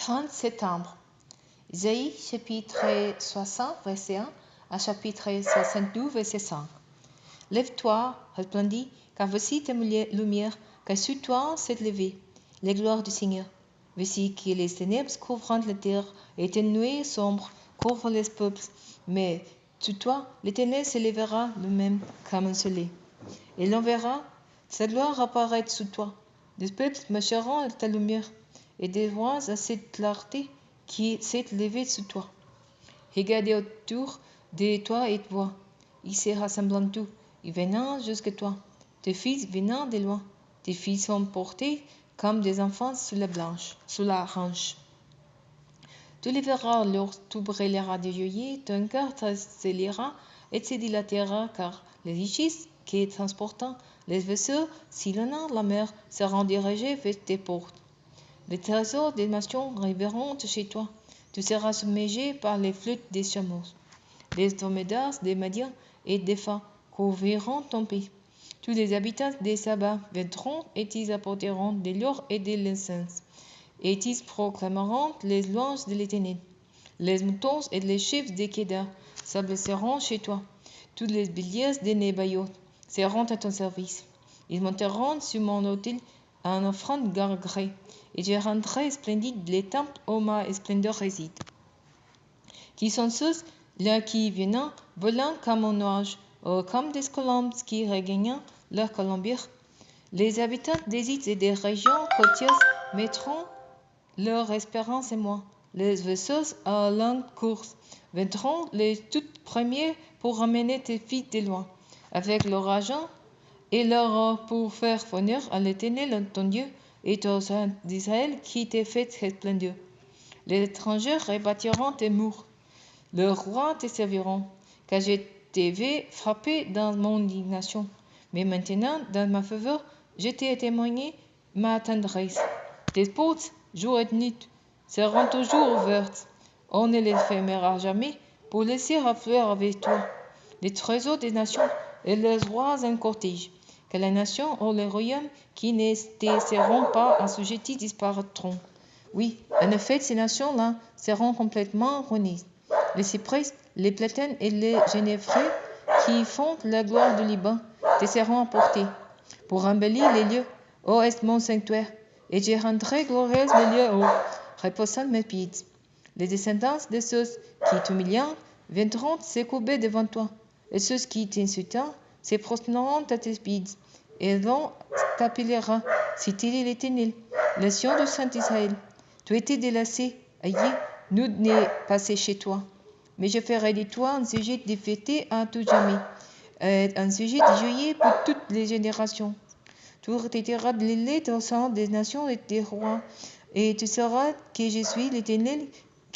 30 septembre. Isaïe, chapitre 60, verset 1 à chapitre 62, verset 5. Lève-toi, resplendis, car voici ta lumière, car sur toi s'est levée la gloire du Seigneur. Voici que les ténèbres couvrant la terre et tes nuées sombres couvrent les peuples, mais sur toi l'Éternel se lèvera lui-même comme un soleil. Et l'on verra sa gloire apparaître sous toi. Des peuples marcheront à ta lumière, et des rois à cette clarté qui s'est levée sous toi. Regardez autour de toi et vois, il se rassemblant tout, ils venant jusqu'à toi. Tes fils venant de loin, tes filles sont portés comme des enfants sous la hanche. Tu les verras, alors tu brûleras de joie, ton cœur s'accélérera et se dilatera, car les richesses qui transportant les vaisseaux sillonnant la mer seront dirigées vers tes portes. Les trésors des nations arriveront chez toi. Tu seras submergé par les flûtes des chameaux. Les dromadaires des Madiens et des Phas couvriront ton pays. Tous les habitants des Sabas viendront et ils apporteront de l'or et de l'incense. Et ils proclameront les louanges de l'Éternel. Les moutons et les chefs des Kédars s'abaisseront chez toi. Tous les béliers des Nébaïotes seront à ton service. Ils monteront sur mon autel en offrande gargrée, et je rendrai splendide les temples où ma splendeur réside. Qui sont ceux-là qui viennent volant comme un nuage, ou comme des colombes qui regagnent leur colombière? Les habitants des îles et des régions côtières mettront leur espérance en moi. Les vaisseaux à longue course viendront les tout premiers pour ramener tes filles de loin, avec leur argent et leur or pour faire honneur à l'Éternel ton Dieu et au Saint d'Israël qui t'a fait resplendeur. Les étrangers rebâtiront tes murs, leurs rois te serviront, car je t'avais frappé dans mon indignation. Mais maintenant, dans ma faveur, je t'ai témoigné ma tendresse. Tes portes, jour et nuit, seront toujours ouvertes. On ne les fermera jamais pour laisser affluer avec toi les trésors des nations et leurs rois en cortège. Que les nations ou les royaumes qui ne te seront pas assujettis disparaîtront. Oui, en effet, ces nations-là seront complètement ruinées. Les cyprès, les platanes et les genévriers qui font la gloire du Liban te seront apportés pour embellir les lieux, ô est mon sanctuaire, et je rendrai glorieux les lieux où reposent mes pieds. Les descendants de ceux qui t'humilient viendront se courber devant toi, et ceux qui t'insultent se prosterneront à tes pieds, et l'on t'appellera, c'est-il l'Éternel, le Sion du Saint d'Israël. Tu étais délaissé, ayez, nous n'est passé chez toi. Mais je ferai de toi un sujet de fêter à tout jamais, un sujet de joyeux pour toutes les générations. Tu retireras de l'élite au sein des nations et des rois, et tu sauras que je suis l'Éternel,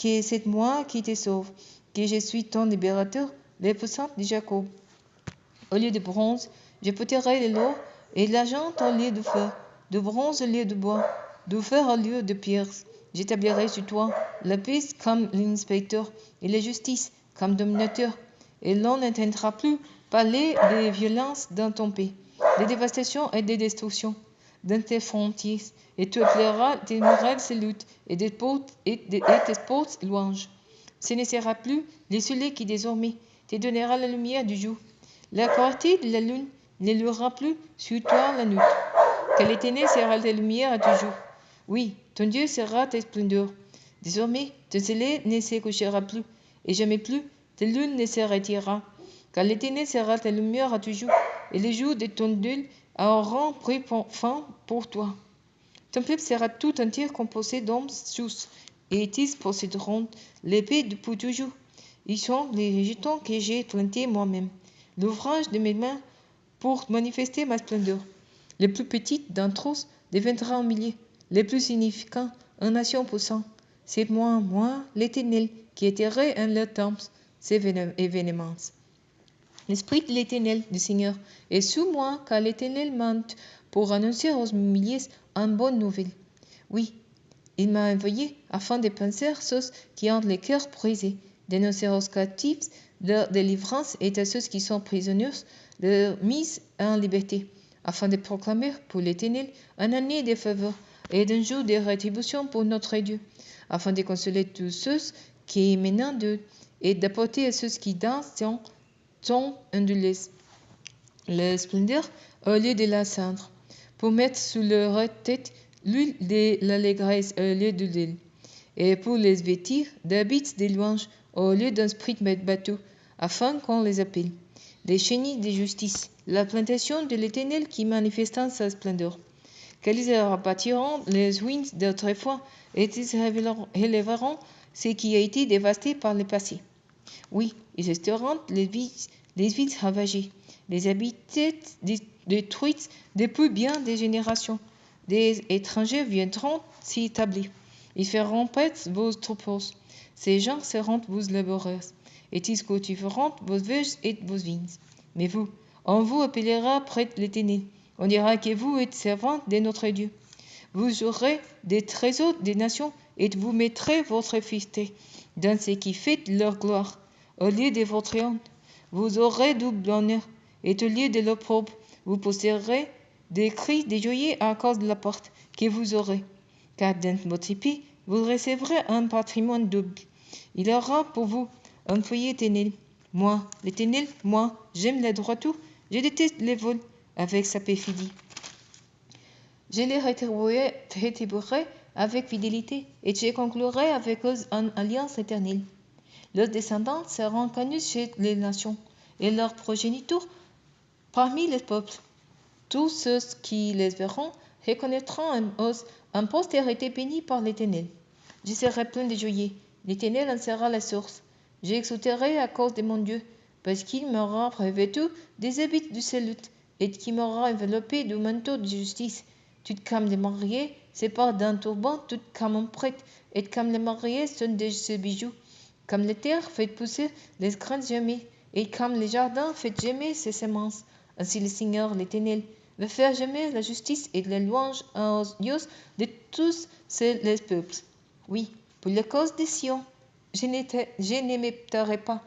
que c'est moi qui te sauve, que je suis ton libérateur, le puissant de Jacob. Au lieu de bronze, je porterai l'or et l'argent au lieu de fer, de bronze au lieu de bois, de fer au lieu de pierre. J'établirai sur toi la paix comme l'inspecteur et la justice comme dominateur, et l'on n'entendra plus parler de violence dans ton pays, de dévastation et de destruction dans tes frontières, et tu appelleras tes murailles saluts et tes portes louanges. Ce ne sera plus le soleil qui désormais te donnera la lumière du jour. La clarté de la lune ne luira plus sur toi la nuit, car l'Éternel sera ta lumière à toujours. Oui, ton Dieu sera ta splendeur. Désormais, ton soleil ne se couchera plus, et jamais plus ta lune ne se retirera, car l'Éternel sera ta lumière à toujours, et les jours de ton deuil auront pris fin pour toi. Ton peuple sera tout entier composé d'hommes justes, et ils posséderont l'épée pour toujours. Ils sont les rejetons que j'ai plantés moi-même, l'ouvrage de mes mains pour manifester ma splendeur. Les plus petites d'entre eux deviendront un millier, les plus significants en nation puissante. C'est moi, l'Éternel, qui étairai en leur temple ces événements. L'Esprit de l'Éternel, du Seigneur, est sous moi, car l'Éternel monte pour annoncer aux milliers une bonne nouvelle. Oui, il m'a envoyé afin de penser ceux qui ont le cœur brisé, d'annoncer aux captifs leur délivrance et à ceux qui sont prisonniers leur mise en liberté, afin de proclamer pour l'Éternel une année de faveur et d'un jour de rétribution pour notre Dieu, afin de consoler tous ceux qui émanent d'eux et d'apporter à ceux qui dansent son indulgence la splendeur au lieu de la cendre, pour mettre sous leur tête l'huile de l'allégresse au lieu de l'huile, et pour les vêtir d'habits de louange au lieu d'un esprit bateau, afin qu'on les appelle des chenilles de justice, la plantation de l'Éternel qui manifesta sa splendeur. Qu'ils rebâtiront les ruines d'autrefois, et ils relèveront ce qui a été dévasté par le passé. Oui, ils restaureront les villes ravagées, les habitats détruits depuis bien des générations. Des étrangers viendront s'y établir. Ils feront paître vos troupeaux. Ces gens seront vos laboureurs, et ils cultiveront vos verges et vos vignes. Mais vous, on vous appellera près de l'Éternel. On dira que vous êtes servants de notre Dieu. Vous aurez des trésors des nations, et vous mettrez votre fierté dans ce qui fait leur gloire. Au lieu de votre honte, vous aurez double honneur, et au lieu de l'opprobre, vous posséderez des cris de joie à cause de la porte que vous aurez. Car dans votre pays, vous recevrez un patrimoine double. Il y aura pour vous un foyer éternel. Moi, l'Éternel, moi, j'aime la droiture, je déteste les vols avec sa perfidie. Je les rétribuerai avec fidélité, et je conclurai avec eux une alliance éternelle. Leurs descendants seront connus chez les nations, et leurs progénitures parmi les peuples. Tous ceux qui les verront reconnaîtront en postérité bénie par l'Éternel. Je serai plein de joie. L'Éternel en sera la source. J'exulterai à cause de mon Dieu, parce qu'il m'aura revêtu des habits de salut, et qu'il m'aura enveloppé de manteau de justice. Tout comme les mariés se portent d'un turban, tout comme un prêtre, et comme les mariés sont de ses bijoux. Comme la terre fait pousser les grains jamais, et comme le jardin fait jamais ses semences, ainsi le Seigneur l'Éternel veut faire jamais la justice et la louange aux dieux de tous les peuples. Oui, pour la cause de Sion, je ne m'éteindrai pas,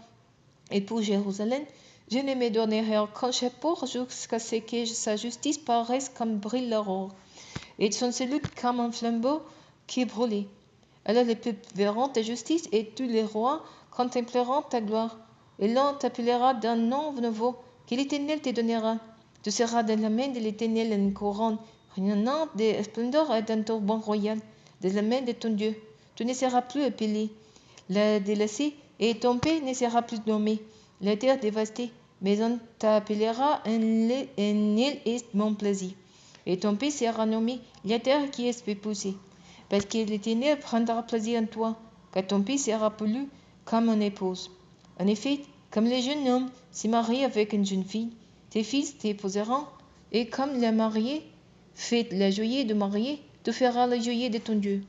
et pour Jérusalem, je ne me donnerai aucun chapeau jusqu'à ce que sa justice paraisse comme brille l'aurore, et son salut comme un flambeau qui brûle. Alors les peuples verront ta justice, et tous les rois contempleront ta gloire. Et l'on t'appellera d'un nom nouveau que l'Éternel te donnera. Tu seras dans la main de l'Éternel une couronne rayonnante de splendeur et d'un turban royal de la main de ton Dieu. Tu ne seras plus appelé la délaissée, et ton pays ne sera plus nommé la terre dévastée, mais on t'appellera un île est mon plaisir. Et ton pays sera nommé la terre qui est poussée, parce que l'Éternel prendra plaisir en toi, car ton pays sera poli comme une épouse. En effet, comme les jeunes hommes se marient avec une jeune fille, tes fils t'épouseront, et comme la mariée fait la joie de marier, tu feras la joie de ton Dieu.